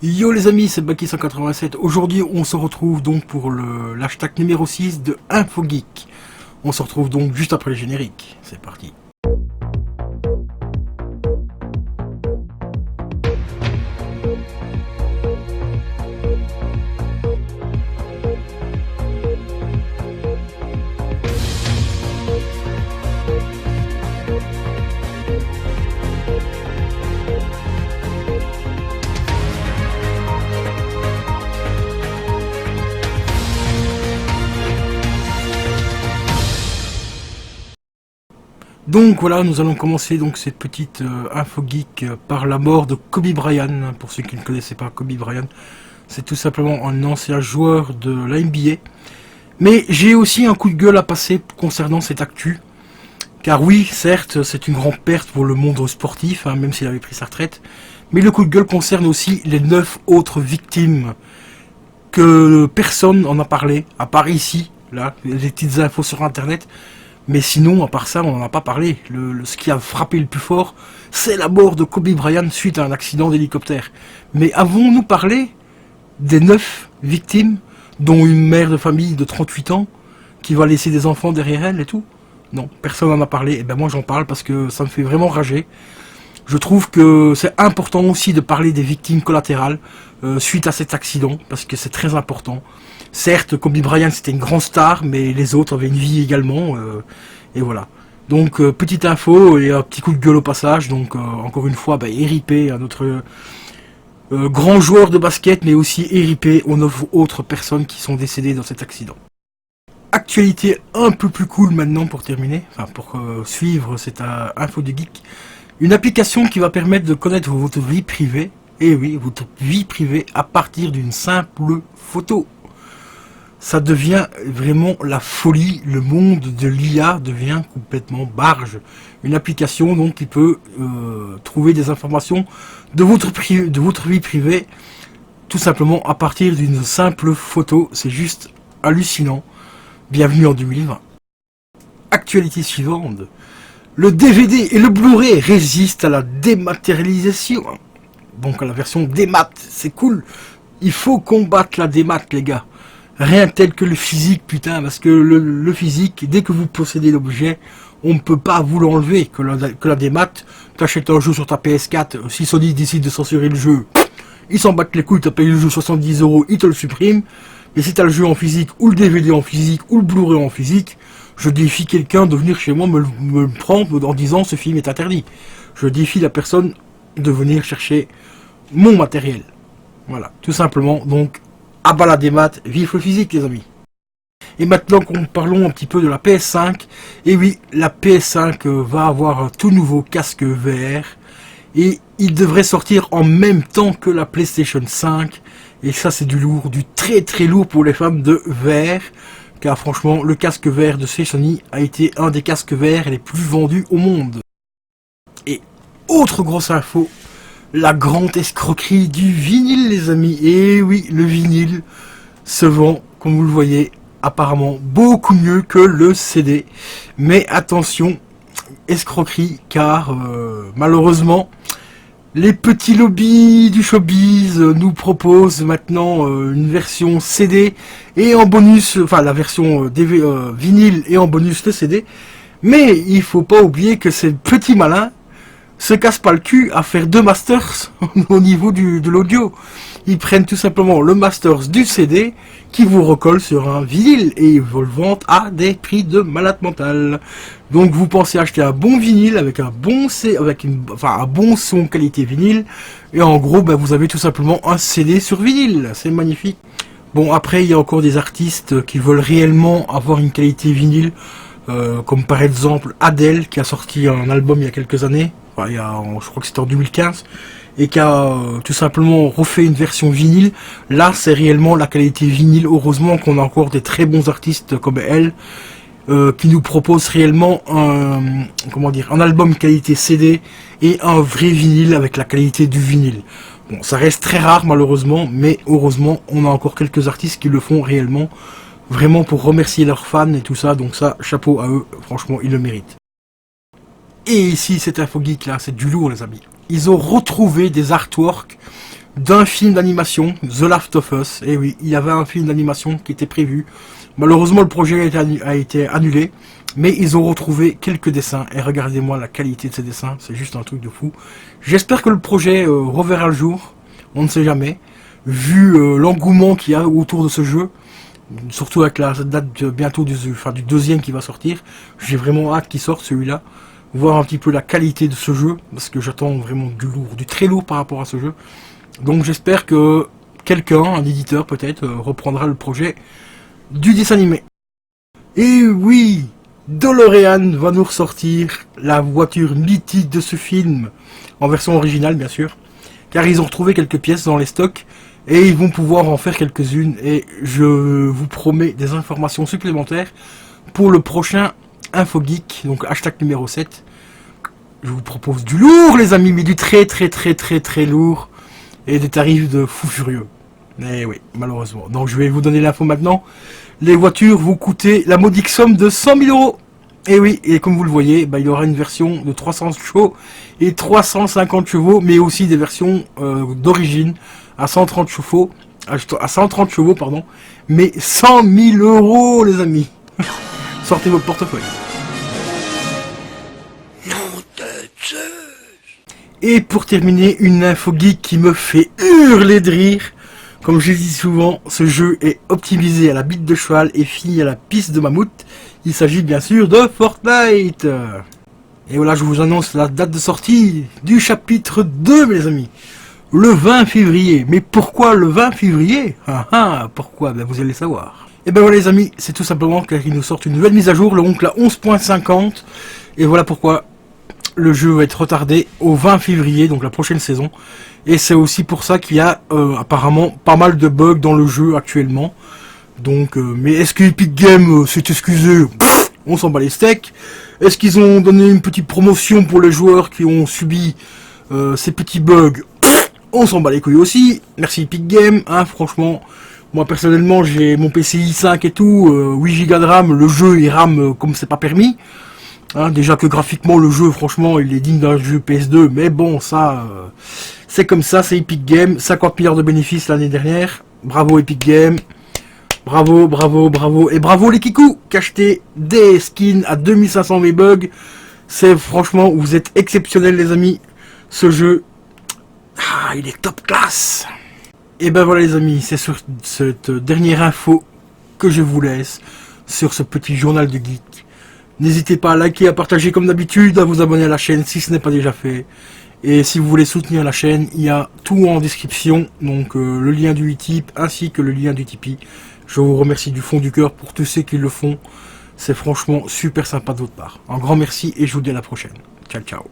Yo les amis, c'est Baki187. Aujourd'hui, on se retrouve donc pour l'hashtag numéro 6 de InfoGeek. On se retrouve donc juste après le générique. C'est parti. Donc voilà, nous allons commencer donc cette petite info geek par la mort de Kobe Bryant. Pour ceux qui ne connaissaient pas Kobe Bryant, c'est tout simplement un ancien joueur de la NBA. Mais j'ai aussi un coup de gueule à passer concernant cette actu. Car oui, certes, c'est une grande perte pour le monde sportif, hein, même s'il avait pris sa retraite. Mais le coup de gueule concerne aussi les 9 autres victimes que personne en a parlé, à part ici, là, les petites infos sur internet. Mais sinon, à part ça, on n'en a pas parlé. Ce qui a frappé le plus fort, c'est la mort de Kobe Bryant suite à un accident d'hélicoptère. Mais avons-nous parlé des 9 victimes, dont une mère de famille de 38 ans, qui va laisser des enfants derrière elle et tout? Non, personne n'en a parlé. Et ben moi j'en parle parce que ça me fait vraiment rager. Je trouve que c'est important aussi de parler des victimes collatérales suite à cet accident, parce que c'est très important. Certes, Kobe Bryant c'était une grande star, mais les autres avaient une vie également, et voilà. Donc petite info et un petit coup de gueule au passage. Donc encore une fois, RIP à notre grand joueur de basket, mais aussi RIP aux 9 autres personnes qui sont décédées dans cet accident. Actualité un peu plus cool maintenant pour terminer, enfin pour suivre cette info de geek. Une application qui va permettre de connaître votre vie privée, et oui, votre vie privée à partir d'une simple photo. Ça devient vraiment la folie, le monde de l'IA devient complètement barge. Une application donc qui peut trouver des informations de votre vie privée, tout simplement à partir d'une simple photo. C'est juste hallucinant. Bienvenue en 2020. Actualité suivante. Le DVD et le Blu-ray résistent à la dématérialisation. Donc à la version démat, c'est cool. Il faut combattre la démat, les gars. Rien tel que le physique, putain, parce que le physique, dès que vous possédez l'objet, on ne peut pas vous l'enlever. Que la démat, t'achètes un jeu sur ta PS4, si Sony décide de censurer le jeu, ils s'en battent les couilles, t'as payé le jeu 70 €, ils te le suppriment. Mais si t'as le jeu en physique, ou le DVD en physique, ou le Blu-ray en physique, je défie quelqu'un de venir chez moi me le prendre en disant ce film est interdit. Je défie la personne de venir chercher mon matériel. Voilà, tout simplement. Donc, à bas la démat, vive le physique les amis. Et maintenant qu'on parlons un petit peu de la PS5, et oui, la PS5 va avoir un tout nouveau casque VR, et il devrait sortir en même temps que la PlayStation 5, et ça c'est du lourd, du très très lourd pour les fans de VR, car franchement le casque VR de Sony a été un des casques VR les plus vendus au monde. Et autre grosse info, la grande escroquerie du vinyle les amis. Et oui, le vinyle se vend, comme vous le voyez, apparemment beaucoup mieux que le CD. Mais attention, escroquerie, car malheureusement, les petits lobbies du showbiz nous proposent maintenant une version CD et en bonus, enfin la version vinyle et en bonus le CD. Mais il faut pas oublier que ces petits malins se cassent pas le cul à faire 2 masters au niveau de l'audio. Ils prennent tout simplement le masters du CD qui vous recolle sur un vinyle et ils vous le vendent à des prix de malade mental. Donc vous pensez acheter un bon vinyle avec un bon un bon son qualité vinyle et en gros vous avez tout simplement un CD sur vinyle. C'est magnifique. Bon après il y a encore des artistes qui veulent réellement avoir une qualité vinyle. Comme par exemple Adele qui a sorti un album il y a quelques années, enfin, je crois que c'était en 2015, et qui a tout simplement refait une version vinyle. Là c'est réellement la qualité vinyle. Heureusement qu'on a encore des très bons artistes comme elle qui nous proposent réellement un album qualité CD et un vrai vinyle avec la qualité du vinyle. Bon, ça reste très rare malheureusement, mais heureusement on a encore quelques artistes qui le font réellement, vraiment pour remercier leurs fans et tout ça, donc ça, chapeau à eux, franchement, ils le méritent. Et ici, cette info geek là, c'est du lourd les amis. Ils ont retrouvé des artworks d'un film d'animation, The Last of Us. Et oui, il y avait un film d'animation qui était prévu. Malheureusement, le projet a été annulé, mais ils ont retrouvé quelques dessins. Et regardez-moi la qualité de ces dessins, c'est juste un truc de fou. J'espère que le projet reverra le jour, on ne sait jamais. Vu l'engouement qu'il y a autour de ce jeu, surtout avec la date bientôt du deuxième qui va sortir, j'ai vraiment hâte qu'il sorte celui-là. Voir un petit peu la qualité de ce jeu, parce que j'attends vraiment du lourd, du très lourd par rapport à ce jeu. Donc j'espère que quelqu'un, un éditeur peut-être, reprendra le projet du dessin animé. Et oui, DeLorean va nous ressortir la voiture mythique de ce film, en version originale bien sûr, car ils ont retrouvé quelques pièces dans les stocks, et ils vont pouvoir en faire quelques-unes, et je vous promets des informations supplémentaires pour le prochain InfoGeek, donc hashtag numéro 7. Je vous propose du lourd les amis, mais du très lourd, et des tarifs de fou furieux. Eh oui, malheureusement. Donc je vais vous donner l'info maintenant. Les voitures vont coûter la modique somme de 100 000 euros. Et oui, et comme vous le voyez, il y aura une version de 300 chevaux et 350 chevaux, mais aussi des versions d'origine à 130 chevaux, pardon, mais 100 000 euros les amis. Sortez votre portefeuille. Et pour terminer, une info geek qui me fait hurler de rire. Comme je dis souvent, ce jeu est optimisé à la bite de cheval et fini à la piste de mammouth. Il s'agit bien sûr de Fortnite. Et voilà, je vous annonce la date de sortie du chapitre 2, mes amis. Le 20 février. Mais pourquoi le 20 février? Pourquoi? Ben vous allez savoir. Et ben voilà les amis, c'est tout simplement qu'ils nous sortent une nouvelle mise à jour, le oncle à 11.50. Et voilà pourquoi le jeu va être retardé au 20 février, donc la prochaine saison. Et c'est aussi pour ça qu'il y a apparemment pas mal de bugs dans le jeu actuellement. Donc, mais est-ce que Epic Games s'est excusé? On s'en bat les steaks. Est-ce qu'ils ont donné une petite promotion pour les joueurs qui ont subi ces petits bugs? On s'en bat les couilles aussi. Merci Epic Games, hein, franchement. Moi personnellement j'ai mon PCI 5 et tout, 8 Go de RAM, le jeu il rame comme c'est pas permis. Hein, déjà que graphiquement le jeu franchement il est digne d'un jeu PS2, mais bon ça c'est comme ça, c'est Epic Games, 50 milliards de bénéfices l'année dernière. Bravo Epic Games, bravo, et bravo les Kikou qui achetaient des skins à 2500 V-Bugs. C'est franchement, vous êtes exceptionnels les amis, ce jeu, il est top classe. Et ben voilà les amis, c'est sur cette dernière info que je vous laisse, sur ce petit journal de geek. N'hésitez pas à liker, à partager comme d'habitude, à vous abonner à la chaîne si ce n'est pas déjà fait. Et si vous voulez soutenir la chaîne, il y a tout en description, donc le lien du Utip ainsi que le lien du Tipeee. Je vous remercie du fond du cœur pour tous ceux qui le font. C'est franchement super sympa de votre part. Un grand merci et je vous dis à la prochaine. Ciao ciao.